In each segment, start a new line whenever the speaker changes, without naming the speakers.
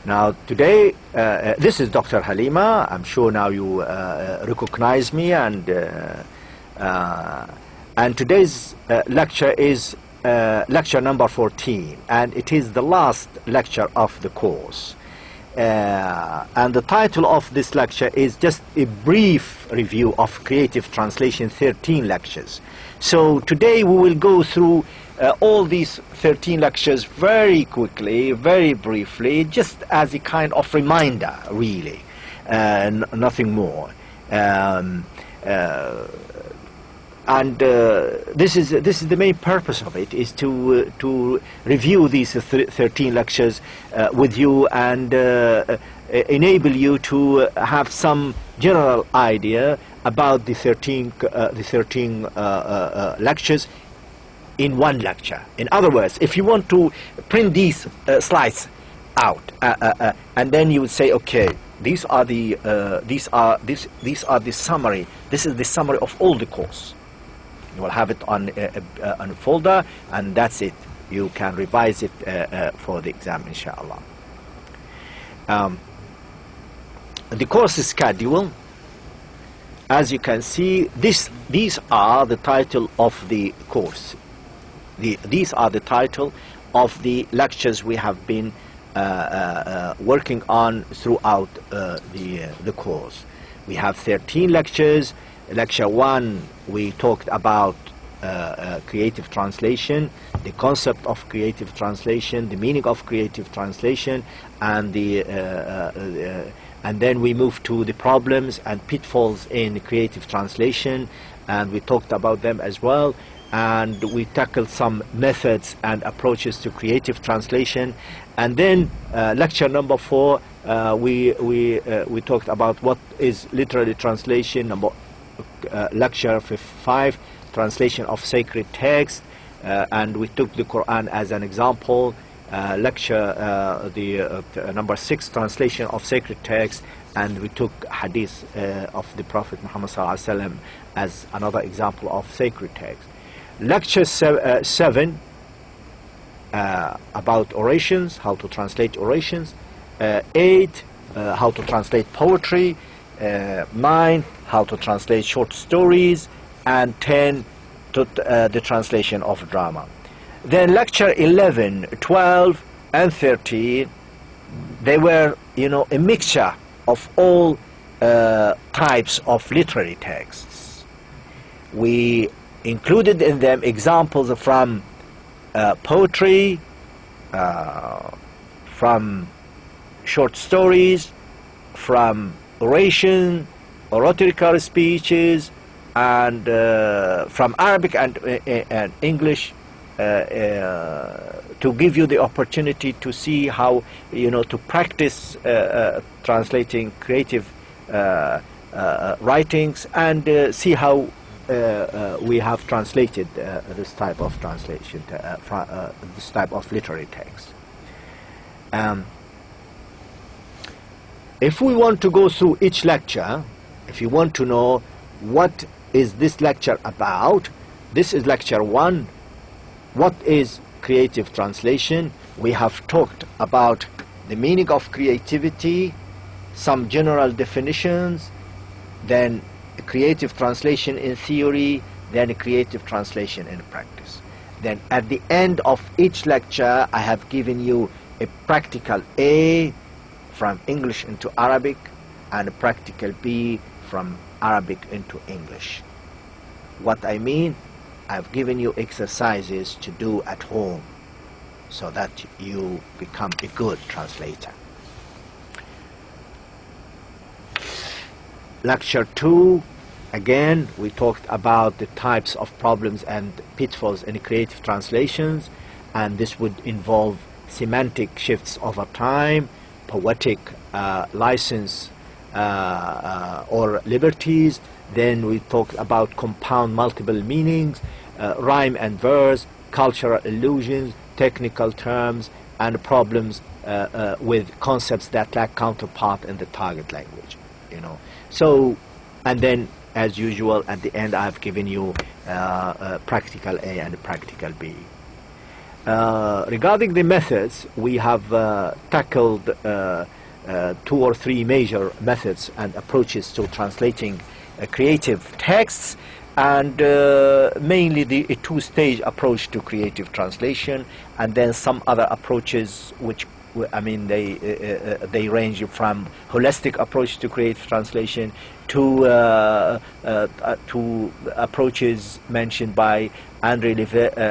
Now today, this is Dr. Halima. I'm sure now you recognize me, and today's lecture is lecture number 14, and it is the last lecture of the course. And the title of this lecture is just a brief review of Creative Translation 13 lectures. So today we will go through all these 13 lectures very quickly, very briefly, just as a kind of reminder, really, nothing more. This is the main purpose of it, is to review these 13 lectures with you and enable you to have some general idea about the 13 lectures in one lecture. In other words, if you want to print these slides out, and then you would say, okay, these are the summary. This is the summary of all the course. You will have it on a folder, and that's it. You can revise it for the exam, inshallah. The course schedule, as you can see, these are the title of the course. These are the title of the lectures we have been working on throughout the course. We have 13 lectures. Lecture 1, we talked about creative translation, the concept of creative translation, the meaning of creative translation, and and then we moved to the problems and pitfalls in creative translation, and we talked about them as well. And we tackled some methods and approaches to creative translation. And then lecture number 4, we talked about what is literary translation. Lecture 5, translation of sacred text, and we took the Quran as an example. Lecture number 6, translation of sacred text, and we took hadith of the Prophet Muhammad ﷺ as another example of sacred text. Lecture 7, about orations, how to translate orations. 8, how to translate poetry. 9, how to translate short stories. And 10, the translation of drama. Then lecture 11, 12, and 13, they were, a mixture of all types of literary texts. We included in them examples from poetry, from short stories, from oration, oratorical speeches, and from Arabic and English, to give you the opportunity to see how, to practice translating creative writings, and see how we have translated this type of translation, this type of literary text. If we want to go through each lecture, if you want to know what is this lecture about, this is lecture 1. What is creative translation? We have talked about the meaning of creativity, some general definitions, then creative translation in theory, then creative translation in practice. Then at the end of each lecture, I have given you a practical A from English into Arabic, and a practical B from Arabic into English. What I mean, I've given you exercises to do at home so that you become a good translator. Lecture 2, again, we talked about the types of problems and pitfalls in creative translations, and this would involve semantic shifts over time, poetic license or liberties. Then we talked about compound multiple meanings, rhyme and verse, cultural illusions, technical terms, and problems with concepts that lack counterpart in the target language. So, and then as usual at the end I've given you practical A and practical B. Regarding the methods, we have tackled 2 or 3 major methods and approaches to translating creative texts, and mainly the 2-stage approach to creative translation, and then some other approaches which, I mean, they range from holistic approach to creative translation to approaches mentioned by André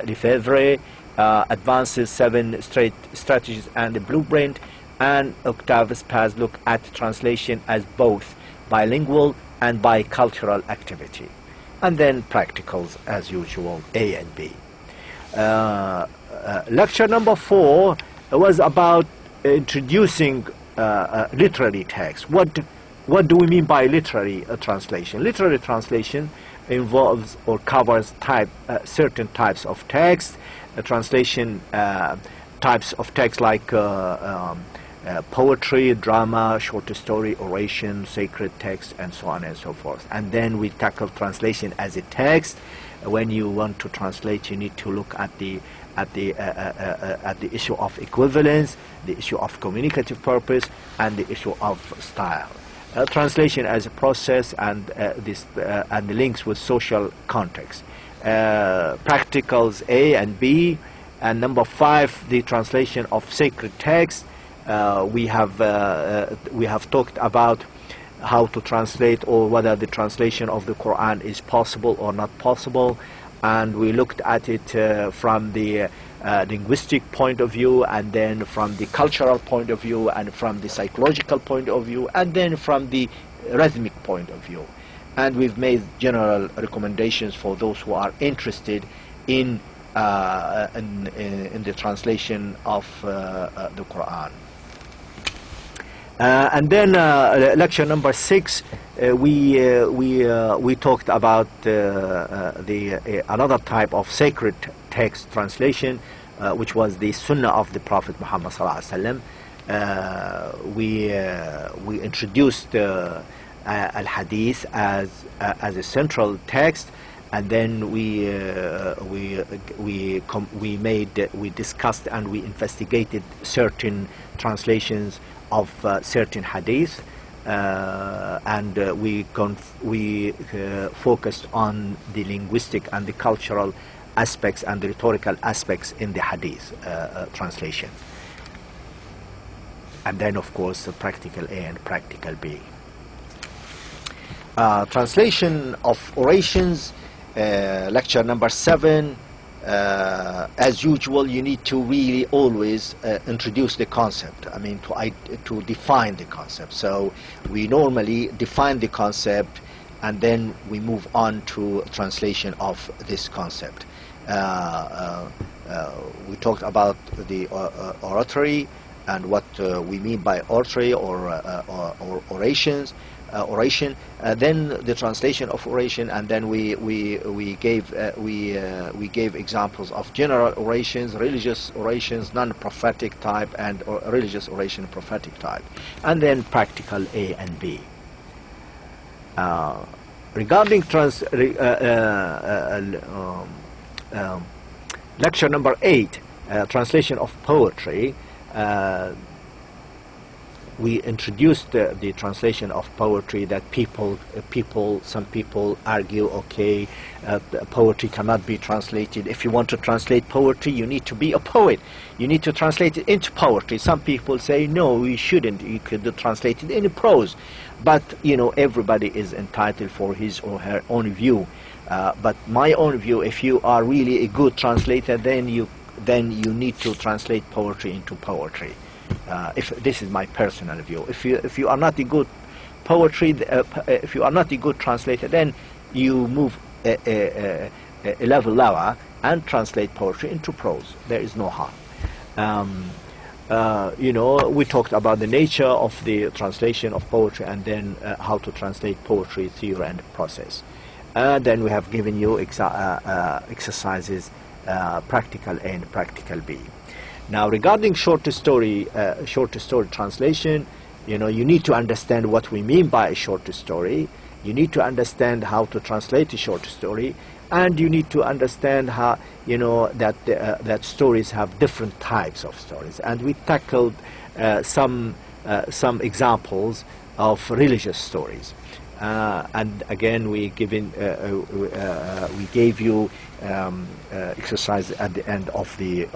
Lefebvre, Advances 7 Strategies and the Blueprint, and Octave Spaz look at translation as both bilingual and bicultural activity. And then practicals as usual, A and B. Lecture number 4 was about introducing literary text. What do we mean by literary translation? Literary translation involves or covers certain types of text. Translation types of text like poetry, drama, short story, oration, sacred text, and so on and so forth. And then we tackle translation as a text. When you want to translate, you need to look at the issue of equivalence, the issue of communicative purpose, and the issue of style. Translation as a process, and and the links with social context. Practicals A and B, and number 5, the translation of sacred text. We have talked about how to translate, or whether the translation of the Quran is possible or not possible, and we looked at it from the linguistic point of view, and then from the cultural point of view, and from the psychological point of view, and then from the rhythmic point of view. And we've made general recommendations for those who are interested in the translation of the Quran. And then lecture number 6, we talked about another type of sacred text translation, which was the Sunnah of the Prophet Muhammad sallallahu alaihi wasallam. We introduced al-Hadith as a central text, and then we discussed and we investigated certain translations of certain hadith, and we focused on the linguistic and the cultural aspects and the rhetorical aspects in the hadith translation. And then, of course, the practical A and practical B. Translation of orations, lecture number 7. As usual, you need to really always introduce the concept. I mean, to define the concept. So we normally define the concept, and then we move on to translation of this concept. We talked about the oratory and what we mean by oratory or orations. Oration, then the translation of oration, and then we gave examples of general orations, religious orations, non-prophetic type, and religious oration, prophetic type, and then practical A and B. Regarding lecture number 8, translation of poetry. We introduced the translation of poetry, that some people argue, okay, poetry cannot be translated. If you want to translate poetry, you need to be a poet. You need to translate it into poetry. Some people say, no, you shouldn't. You could translate it into prose. But, you know, everybody is entitled for his or her own view. But my own view, if you are really a good translator, then you need to translate poetry into poetry. If this is my personal view, if you are not a good poetry, if you are not a good translator, then you move a level lower and translate poetry into prose. There is no harm. You know, we talked about the nature of the translation of poetry, and then how to translate poetry, theory, and process. Then we have given you exercises, practical A and practical B. Now, regarding short story translation, you know, you need to understand what we mean by a short story. You need to understand how to translate a short story, and you need to understand how, you know, that stories have different types of stories, and we tackled some examples of religious stories. And again, we gave you exercise at the end of the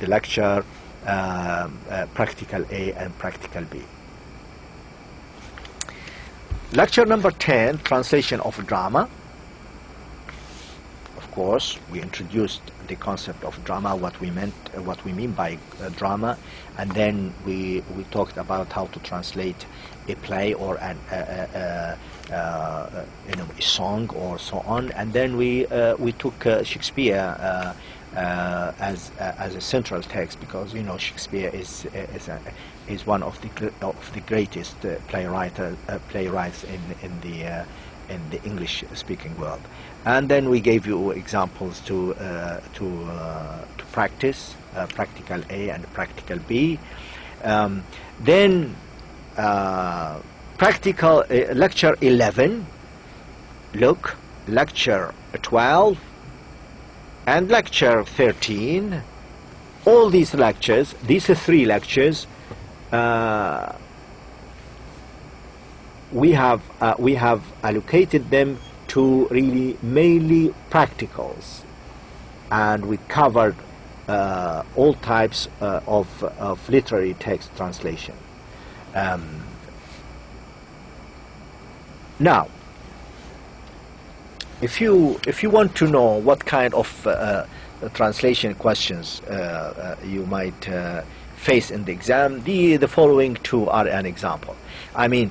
lecture, practical A and practical B. Lecture number 10, translation of drama. Of course, we introduced the concept of drama, what we mean by drama, and then we talked about how to translate a play or a song or so on, and then we took Shakespeare as a central text, because, you know, Shakespeare is one of the greatest playwrights in the English-speaking world. And then we gave you examples to practice, practical A and practical B. Then practical lecture 11. Look, lecture 12 and lecture 13. All these lectures, these 3 lectures, we have allocated them to really mainly practicals, and we covered all types of literary text translation. Now, if you want to know what kind of translation questions you might face in the exam, the following 2 are an example. I mean,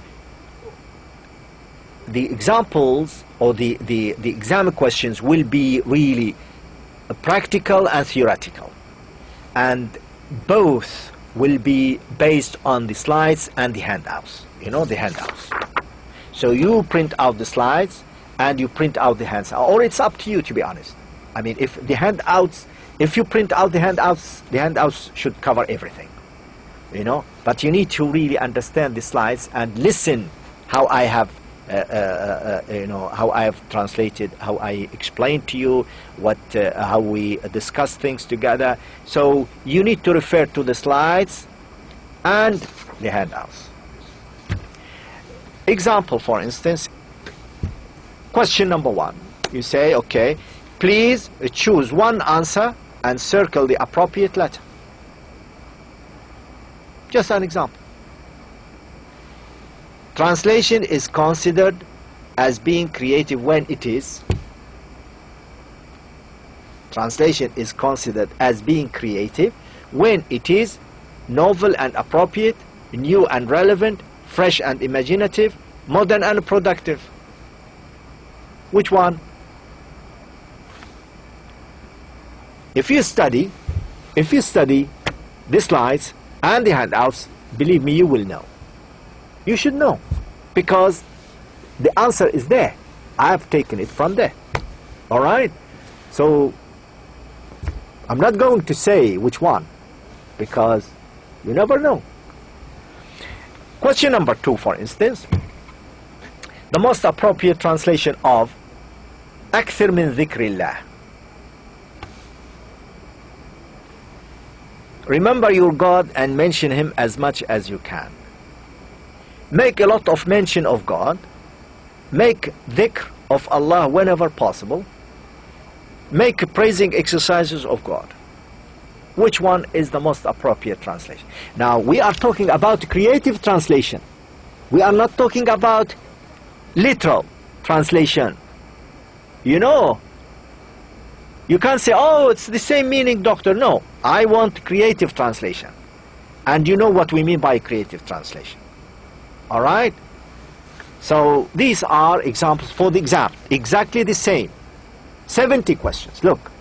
the examples or the exam questions will be really practical and theoretical, and both will be based on the slides and the handouts. You know, the handouts. So you print out the slides and you print out the handouts, or it's up to you, to be honest. I mean, if you print out the handouts should cover everything, you know. But you need to really understand the slides and listen how I have how I have translated, how I explained to you how we discuss things together. So you need to refer to the slides and the handouts. Example, for instance, question number 1. You say, okay, please choose one answer and circle the appropriate letter. Just an example. Translation is considered as being creative when it is. Translation is considered as being creative when it is novel and appropriate, new and relevant, fresh and imaginative, modern and productive. Which one? If you study the slides and the handouts, believe me, you will know. You should know, because the answer is there. I have taken it from there. All right? So I'm not going to say which one, because you never know. Question number 2, for instance, the most appropriate translation of أكثر من ذكر الله. Remember your God and mention Him as much as you can. Make a lot of mention of God. Make dhikr of Allah whenever possible. Make praising exercises of God. Which one is the most appropriate translation? Now, we are talking about creative translation. We are not talking about literal translation. You know, you can't say, oh, it's the same meaning, doctor. No, I want creative translation. And you know what we mean by creative translation. All right? So these are examples for the exam. Exactly the same. 70 questions. Look.